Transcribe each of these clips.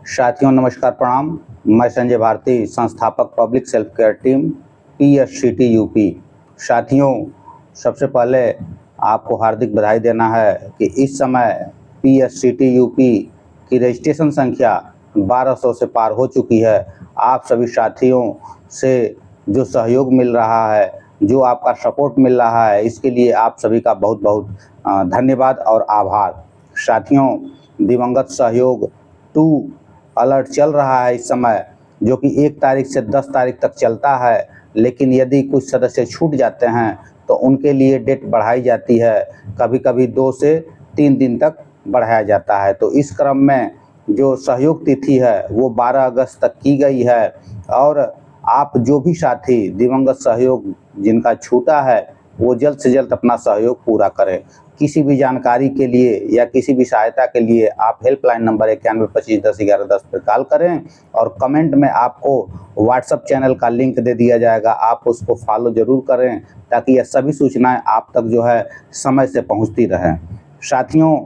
साथियों नमस्कार प्रणाम। मैं संजय भारती, संस्थापक public self care team PSCT UP. साथियों, सबसे पहले आपको हार्दिक बधाई देना है कि इस समय PSCT यूपी की रजिस्ट्रेशन संख्या 1200 से पार हो चुकी है। आप सभी साथियों से जो सहयोग मिल रहा है, जो आपका सपोर्ट मिल रहा है, इसके लिए आप सभी का बहुत बहुत धन्यवाद और आभार। साथियों, दिवंगत सहयोग 2 अलर्ट चल रहा है इस समय, जो कि 1 तारीख से 10 तारीख तक चलता है। लेकिन यदि कुछ सदस्य छूट जाते हैं तो उनके लिए डेट बढ़ाई जाती है, कभी कभी 2 से 3 दिन तक बढ़ाया जाता है। तो इस क्रम में जो सहयोग तिथि है वो 12 अगस्त तक की गई है। और आप जो भी साथी दिवंगत सहयोग जिनका छूटा है वो जल्द से जल्द अपना सहयोग पूरा करें। किसी भी जानकारी के लिए या किसी भी सहायता के लिए आप हेल्पलाइन नंबर 9125101110 पर कॉल करें और कमेंट में आपको व्हाट्सएप चैनल का लिंक दे दिया जाएगा। आप उसको फॉलो ज़रूर करें ताकि यह सभी सूचनाएं आप तक जो है समय से पहुंचती रहें। साथियों,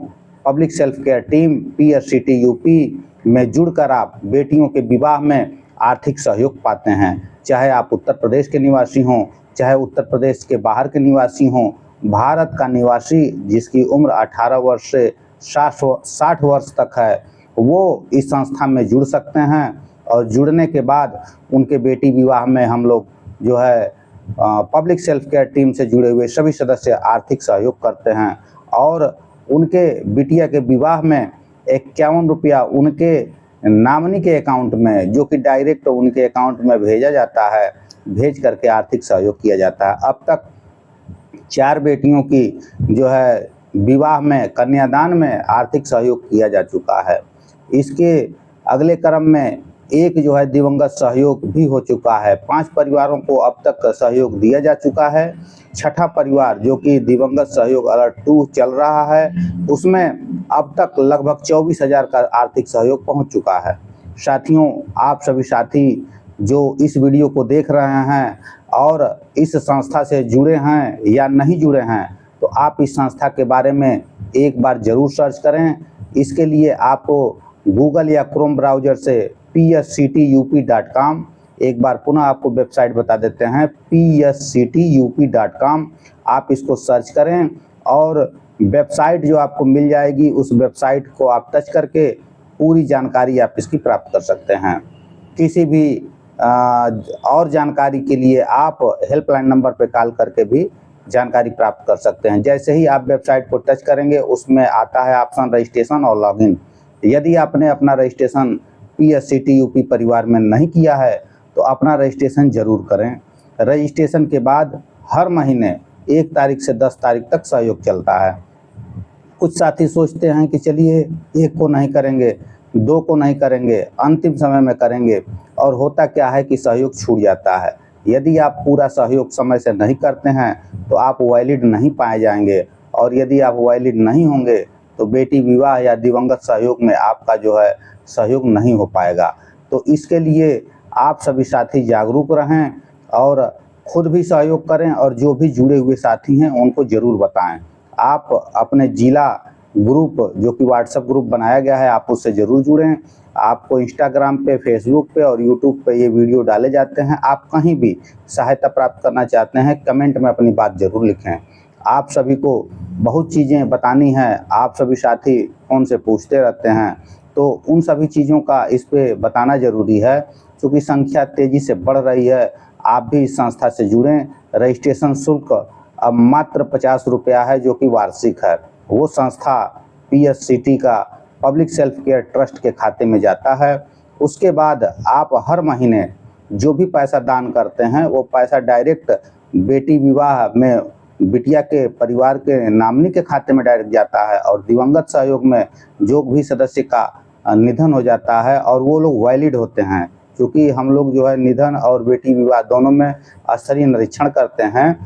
public self care team PSCT UP में जुड़कर आप बेटियों के विवाह में आर्थिक सहयोग पाते हैं। चाहे आप उत्तर प्रदेश के निवासी हों, चाहे उत्तर प्रदेश के बाहर के निवासी हों, भारत का निवासी जिसकी उम्र 18 वर्ष से 60 वर्ष तक है, वो इस संस्था में जुड़ सकते हैं। और जुड़ने के बाद उनके बेटी विवाह में हम लोग जो है पब्लिक सेल्फ केयर टीम से जुड़े हुए सभी सदस्य आर्थिक सहयोग करते हैं। और उनके बिटिया के विवाह में 51 रुपया उनके नामनी के अकाउंट में, जो कि डायरेक्ट उनके अकाउंट में भेजा जाता है, भेज करके आर्थिक सहयोग किया जाता है। अब तक 4 बेटियों की जो है विवाह में, कन्यादान में आर्थिक सहयोग किया जा चुका है। इसके अगले क्रम में एक जो है दिवंगत सहयोग भी हो चुका है। 5 परिवारों को अब तक सहयोग दिया जा चुका है। छठा परिवार जो कि दिवंगत सहयोग अलर्ट 2 चल रहा है, उसमें अब तक लगभग 24,000 का आर्थिक सहयोग पहुंच चुका है। साथियों, आप सभी साथी जो इस वीडियो को देख रहे हैं और इस संस्था से जुड़े हैं या नहीं जुड़े हैं, तो आप इस संस्था के बारे में एक बार ज़रूर सर्च करें। इसके लिए आपको गूगल या क्रोम ब्राउज़र से PSCTUP.com, एक बार पुनः आपको वेबसाइट बता देते हैं PSCTUP.com, आप इसको सर्च करें और वेबसाइट जो आपको मिल जाएगी उस वेबसाइट को आप टच करके पूरी जानकारी आप इसकी प्राप्त कर सकते हैं। किसी भी और जानकारी के लिए आप हेल्पलाइन नंबर पर कॉल करके भी जानकारी प्राप्त कर सकते हैं। जैसे ही आप वेबसाइट को टच करेंगे उसमें आता है ऑप्शन रजिस्ट्रेशन और लॉगिन। यदि आपने अपना रजिस्ट्रेशन PSCT यूपी परिवार में नहीं किया है तो अपना रजिस्ट्रेशन ज़रूर करें। रजिस्ट्रेशन के बाद हर महीने 1 तारीख से 10 तारीख तक सहयोग चलता है। कुछ साथी सोचते हैं कि चलिए 1 को नहीं करेंगे, 2 को नहीं करेंगे, अंतिम समय में करेंगे, और होता क्या है कि सहयोग छूट जाता है। यदि आप पूरा सहयोग समय से नहीं करते हैं तो आप वैलिड नहीं पाए जाएंगे, और यदि आप वैलिड नहीं होंगे तो बेटी विवाह या दिवंगत सहयोग में आपका जो है सहयोग नहीं हो पाएगा। तो इसके लिए आप सभी साथी जागरूक रहें और खुद भी सहयोग करें, और जो भी जुड़े हुए साथी हैं उनको ज़रूर बताएं। आप अपने जिला ग्रुप जो कि व्हाट्सएप ग्रुप बनाया गया है, आप उससे ज़रूर जुड़ें। आपको इंस्टाग्राम पे, फेसबुक पे और यूट्यूब पे ये वीडियो डाले जाते हैं। आप कहीं भी सहायता प्राप्त करना चाहते हैं, कमेंट में अपनी बात ज़रूर लिखें। आप सभी को बहुत चीज़ें बतानी हैं, आप सभी साथी फ़ोन से पूछते रहते हैं, तो उन सभी चीज़ों का इस पे बताना ज़रूरी है, क्योंकि संख्या तेज़ी से बढ़ रही है। आप भी इस संस्था से जुड़ें। रजिस्ट्रेशन शुल्क अब मात्र 50 रुपया है, जो कि वार्षिक है। वो संस्था PSCT का पब्लिक सेल्फ केयर ट्रस्ट के खाते में जाता है। उसके बाद आप हर महीने जो भी पैसा दान करते हैं वो पैसा डायरेक्ट बेटी विवाह में बिटिया के परिवार के नामनी के खाते में डायरेक्ट जाता है। और दिवंगत सहयोग में जो भी सदस्य का निधन हो जाता है और वो लोग वैलिड होते हैं, क्योंकि हम लोग जो है निधन और बेटी विवाह दोनों में स्तरीय निरीक्षण करते हैं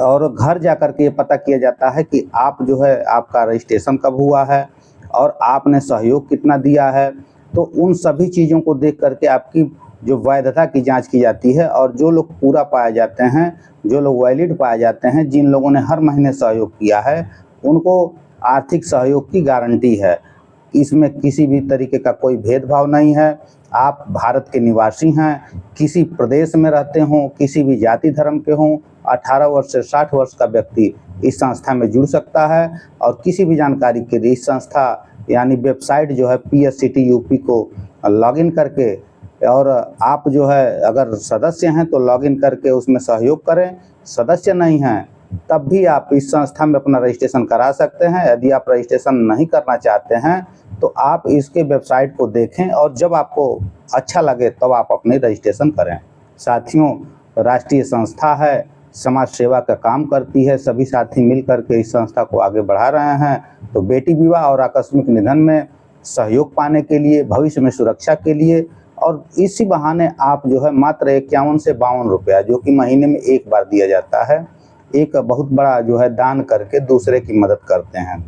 और घर जाकर के ये पता किया जाता है कि आप जो है आपका रजिस्ट्रेशन कब हुआ है और आपने सहयोग कितना दिया है। तो उन सभी चीज़ों को देख करके आपकी जो वैधता की जांच की जाती है, और जो लोग पूरा पाए जाते हैं, जो लोग वैलिड पाए जाते हैं, जिन लोगों ने हर महीने सहयोग किया है, उनको आर्थिक सहयोग की गारंटी है। इसमें किसी भी तरीके का कोई भेदभाव नहीं है। आप भारत के निवासी हैं, किसी प्रदेश में रहते हों, किसी भी जाति धर्म के हों, 18 वर्ष से 60 वर्ष का व्यक्ति इस संस्था में जुड़ सकता है। और किसी भी जानकारी के लिए इस संस्था यानी वेबसाइट जो है PSCT UP को लॉगिन करके, और आप जो है अगर सदस्य हैं तो लॉगिन करके उसमें सहयोग करें। सदस्य नहीं हैं तब भी आप इस संस्था में अपना रजिस्ट्रेशन करा सकते हैं। यदि आप रजिस्ट्रेशन नहीं करना चाहते हैं तो आप इसके वेबसाइट को देखें और जब आपको अच्छा लगे तब तो आप अपने रजिस्ट्रेशन करें। साथियों, राष्ट्रीय संस्था है, समाज सेवा का काम करती है, सभी साथी मिल करके इस संस्था को आगे बढ़ा रहे हैं। तो बेटी विवाह और आकस्मिक निधन में सहयोग पाने के लिए, भविष्य में सुरक्षा के लिए, और इसी बहाने आप जो है मात्र 51 से 52 रुपया, जो कि महीने में एक बार दिया जाता है, एक बहुत बड़ा जो है दान करके दूसरे की मदद करते हैं।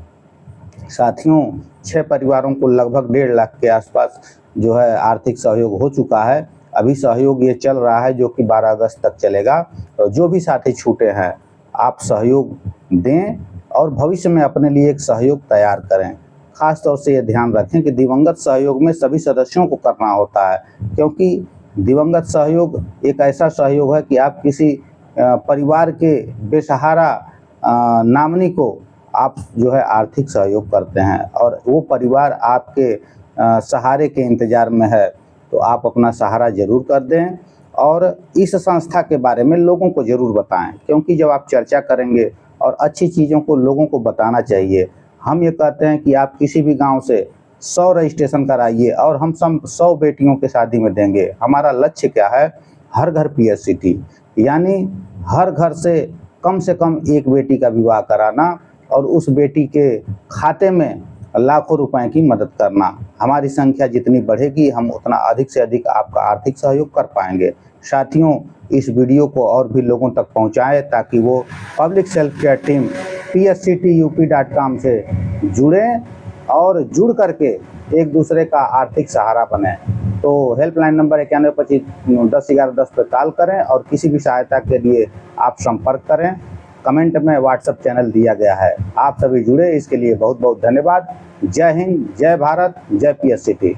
साथियों, 6 परिवारों को लगभग 1.5 लाख के आसपास जो है आर्थिक सहयोग हो चुका है। अभी सहयोग ये चल रहा है जो कि 12 अगस्त तक चलेगा। तो जो भी साथी छूटे हैं आप सहयोग दें और भविष्य में अपने लिए एक सहयोग तैयार करें। खास तौर से ये ध्यान रखें कि दिवंगत सहयोग में सभी सदस्यों को करना होता है, क्योंकि दिवंगत सहयोग एक ऐसा सहयोग है कि आप किसी परिवार के बेसहारा नामनी को आप जो है आर्थिक सहयोग करते हैं और वो परिवार आपके सहारे के इंतज़ार में है। तो आप अपना सहारा ज़रूर कर दें और इस संस्था के बारे में लोगों को ज़रूर बताएं, क्योंकि जब आप चर्चा करेंगे और अच्छी चीज़ों को लोगों को बताना चाहिए। हम ये कहते हैं कि आप किसी भी गांव से 100 रजिस्ट्रेशन कराइए और हम सब 100 बेटियों के शादी में देंगे। हमारा लक्ष्य क्या है? हर घर PSCT, यानी हर घर से कम एक बेटी का विवाह कराना और उस बेटी के खाते में लाखों रुपए की मदद करना। हमारी संख्या जितनी बढ़ेगी हम उतना अधिक से अधिक आपका आर्थिक सहयोग कर पाएंगे। साथियों, इस वीडियो को और भी लोगों तक पहुंचाएं ताकि वो public self care team PSCTUP.com से जुड़ें और जुड़ करके एक दूसरे का आर्थिक सहारा बने। तो हेल्पलाइन नंबर 9125 10 11 10 पर कॉल करें और किसी भी सहायता के लिए आप संपर्क करें। कमेंट में WhatsApp चैनल दिया गया है। आप सभी जुड़े, इसके लिए बहुत बहुत धन्यवाद। जय हिंद, जय भारत, जय PSCT।